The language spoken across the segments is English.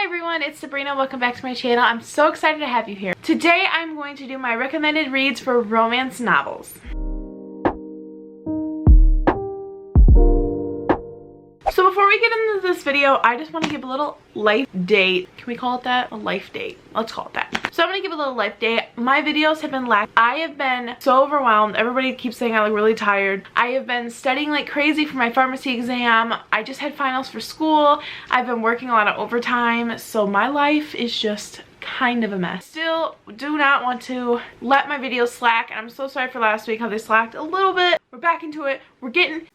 Hi everyone, it's Sabrina. Welcome back to my channel. I'm so excited to have you here. Today I'm going to do my recommended reads for romance novels. So before we get into this video, I just want to give a little life date. Can we call it that? A life date. Let's call it that. So I'm going to give a little life date. My videos have been lack. I have been so overwhelmed. Everybody keeps saying I look really tired. I have been studying like crazy for my pharmacy exam. I just had finals for school. I've been working a lot of overtime. So my life is just kind of a mess. Still do not want to let my videos slack. And I'm so sorry for last week how they slacked a little bit. We're back into it. We're getting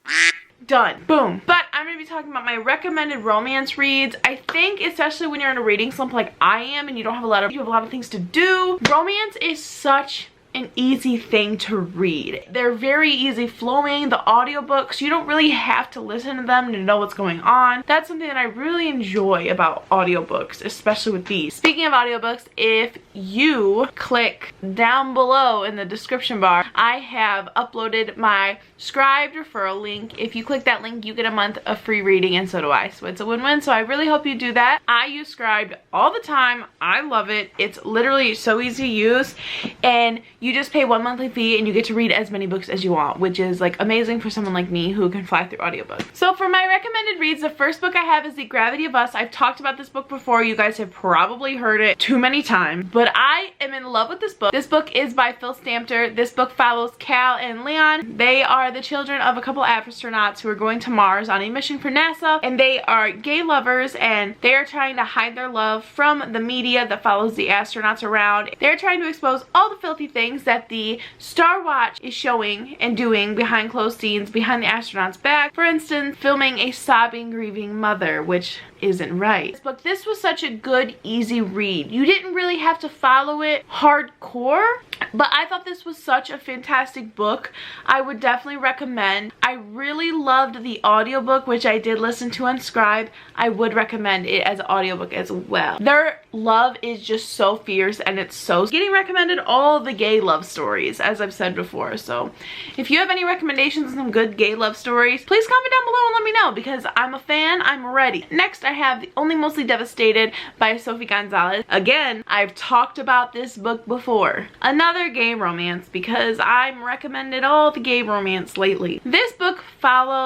done. Boom. But I'm going to be talking about my recommended romance reads. I think especially when you're in a reading slump like I am and you have a lot of things to do, romance is such an easy thing to read. They're very easy flowing. The audiobooks, you don't really have to listen to them to know what's going on. That's something that I really enjoy about audiobooks, especially with these. Speaking of audiobooks, if you click down below in the description bar, I have uploaded my SCRIBD referral link. If you click that link, you get a month of free reading, and so do I. So it's a win-win. So I really hope you do that. I use SCRIBD all the time. I love it. It's literally so easy to use, and you just pay one monthly fee and you get to read as many books as you want, which is like amazing for someone like me who can fly through audiobooks. So for my recommended reads, the first book I have is The Gravity of Us. I've talked about this book before. You guys have probably heard it too many times, but I am in love with this book. This book is by Phil Stamter. This book follows Cal and Leon. They are the children of a couple astronauts who are going to Mars on a mission for NASA, and they are gay lovers, and they are trying to hide their love from the media that follows the astronauts around. They're trying to expose all the filthy things that the Star Watch is showing and doing behind closed scenes behind the astronauts' back. For instance, filming a sobbing, grieving mother, which isn't right. But this was such a good, easy read. You didn't really have to follow it hardcore, but I thought this was such a fantastic book. I would definitely recommend. I really loved the audiobook, which I did listen to on SCRIBD. I would recommend it as an audiobook as well. Their love is just so fierce, and it's so getting recommended all the gay love stories, as I've said before. So if you have any recommendations on some good gay love stories, please comment down below and let me know, because I'm a fan. I'm ready. Next, I have The Only Mostly Devastated by Sophie Gonzalez. Again, I've talked about this book before. Another gay romance, because I'm recommended all the gay romance lately. This book follows...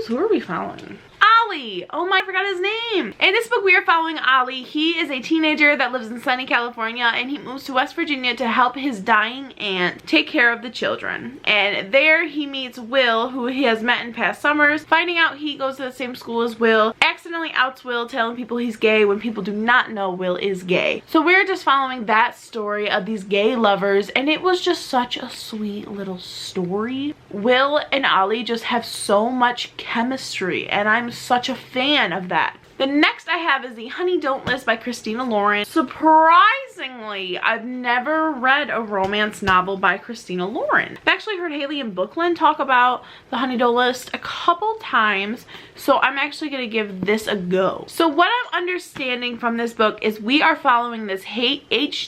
Who are we following? Ollie. Oh my, I forgot his name. In this book, we are following Ollie. He is a teenager that lives in sunny California, and he moves to West Virginia to help his dying aunt take care of the children. And there he meets Will, who he has met in past summers. Finding out he goes to the same school as Will, accidentally outs Will, telling people he's gay when people do not know Will is gay. So we're just following that story of these gay lovers, and it was just such a sweet little story. Will and Ollie just have so much chemistry, and I'm such a fan of that. The next I have is The Honey Don't List by Christina Lauren. Surprisingly, I've never read a romance novel by Christina Lauren. I've actually heard Haley and Bookland talk about The Honey Don't List a couple times, so I'm actually going to give this a go. So what I'm understanding from this book is we are following this HGTV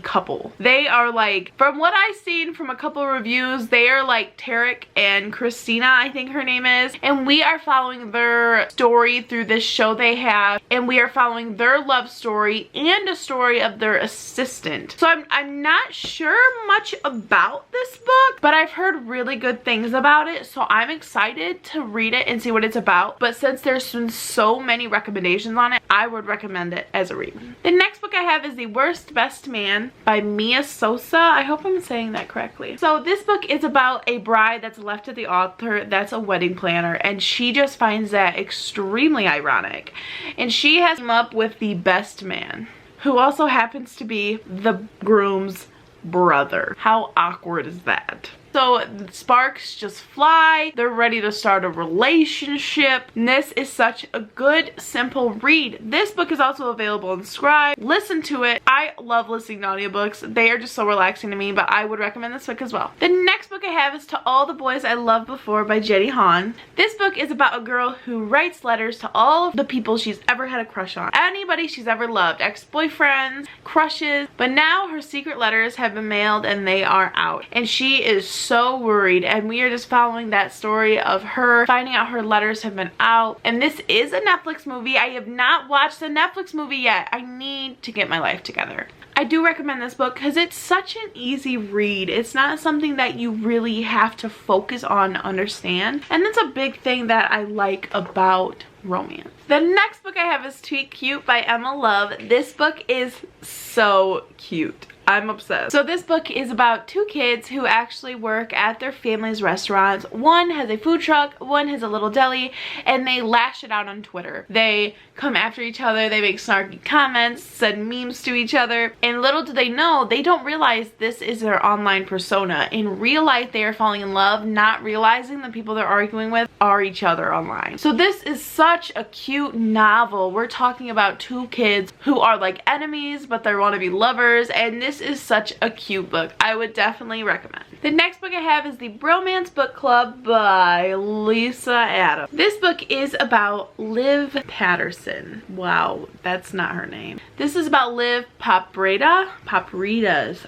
couple. They are like, from what I've seen from a couple reviews, they are like Tarek and Christina, I think her name is, and we are following their story through this show they have, and we are following their love story and a story of their assistant. So I'm not sure much about this book, but I've heard really good things about it, so I'm excited to read it and see what it's about. But since there's been so many recommendations on it, I would recommend it as a read. The next book I have is The Worst Best Man by Mia Sosa. I hope I'm saying that correctly. So this book is about a bride that's left at the altar that's a wedding planner, and she just finds that extremely ironic, and she has come up with the best man, who also happens to be the groom's brother. How awkward is that? So the sparks just fly. They're ready to start a relationship. And this is such a good, simple read. This book is also available in SCRIBD. Listen to it. I love listening to audiobooks. They are just so relaxing to me, but I would recommend this book as well. The next book I have is To All the Boys I Loved Before by Jenny Han. This book is about a girl who writes letters to all of the people she's ever had a crush on. Anybody she's ever loved. Ex-boyfriends, crushes. But now her secret letters have been mailed and they are out. And she is so worried, and we are just following that story of her finding out her letters have been out. And this is a Netflix movie. I have not watched the Netflix movie yet. I need to get my life together. I do recommend this book because it's such an easy read. It's not something that you really have to focus on to understand. And that's a big thing that I like about romance. The next book I have is Tweet Cute by Emma Love. This book is so cute. I'm obsessed. So this book is about two kids who actually work at their family's restaurants. One has a food truck, one has a little deli, and they lash it out on Twitter. They come after each other, they make snarky comments, send memes to each other, and little do they know, they don't realize this is their online persona. In real life, they are falling in love, not realizing the people they're arguing with are each other online. So this is such a cute novel. We're talking about two kids who are like enemies, but they want to be lovers, and this is such a cute book. I would definitely recommend. The next book I have is The Bromance Book Club by Lisa Adams. This book is about Liv Patterson. Wow, that's not her name. This is about Liv Papridas.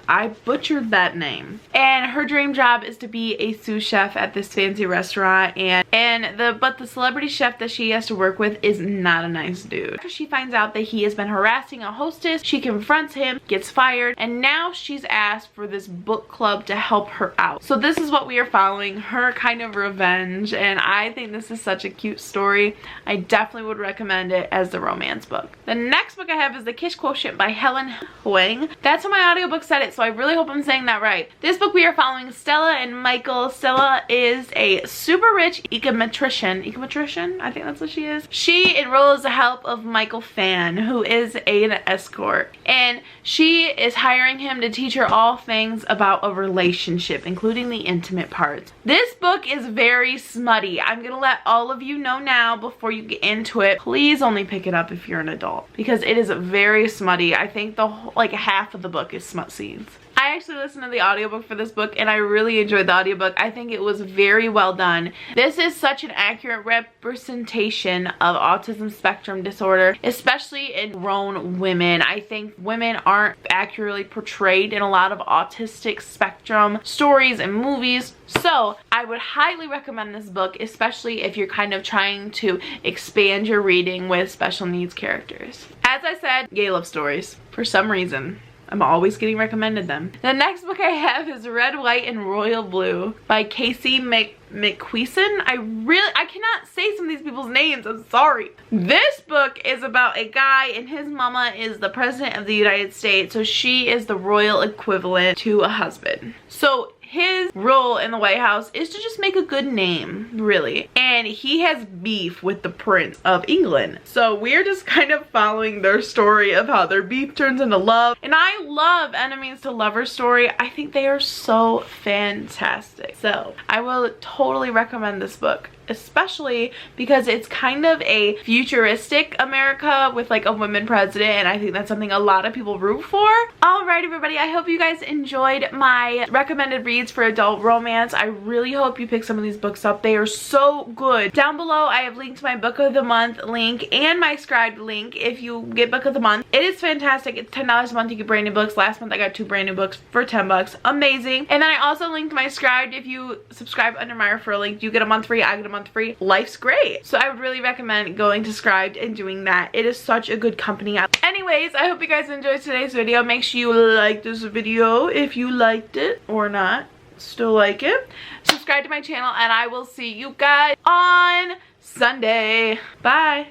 I butchered that name. And her dream job is to be a sous chef at this fancy restaurant, but the celebrity chef that she has to work with is not a nice dude. After she finds out that he has been harassing a hostess, she confronts him, gets fired, and now she's asked for this book club to help her out. So this is what we are following, her kind of revenge, and I think this is such a cute story. I definitely would recommend it as the romance book. The next book I have is The Kitsch Quotient by Helen Hoang. That's how my audiobook said it, so I really hope I'm saying that right. This book we are following Stella and Michael. Stella is a super rich econometrician, I think that's what she is. She enrolls the help of Michael Fan, who is an escort, and she is hiring him to teach her all things about a relationship, including the intimate parts. This book is very smutty. I'm gonna let all of you know now before you get into it. Please only pick it up if you're an adult, because it is very smutty. I think the whole, like half of the book is smut scenes. I actually listened to the audiobook for this book and I really enjoyed the audiobook. I think it was very well done. This is such an accurate representation of autism spectrum disorder, especially in grown women. I think women aren't accurately portrayed in a lot of autistic spectrum stories and movies. So I would highly recommend this book, especially if you're kind of trying to expand your reading with special needs characters. As I said, gay love stories. For some reason, I'm always getting recommended them. The next book I have is Red, White, and Royal Blue by Casey McQueeson. I cannot say some of these people's names, I'm sorry. This book is about a guy and his mama is the president of the United States, so she is the royal equivalent to a husband. So his role in the White House is to just make a good name, really. And he has beef with the Prince of England. So we're just kind of following their story of how their beef turns into love. And I love enemies to lovers story. I think they are so fantastic. So I will totally recommend this book, especially because it's kind of a futuristic America with like a woman president, and I think that's something a lot of people root for. Alright everybody, I hope you guys enjoyed my recommended reads for adult romance. I really hope you pick some of these books up. They are so good. Down below I have linked my book of the month link and my SCRIBD link if you get book of the month. It is fantastic. It's $10 a month. You get brand new books. Last month I got 2 brand new books for 10 bucks. Amazing. And then I also linked my SCRIBD. If you subscribe under my referral link, you get a month free, I get a month free. Life's great. So I would really recommend going to SCRIBD and doing that. It is such a good company. Anyways, I hope you guys enjoyed today's video. Make sure you like this video if you liked it or not. Still like it. Subscribe to my channel and I will see you guys on Sunday. Bye.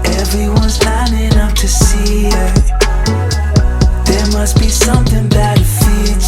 Everyone's lining up to see her. There must be something bad.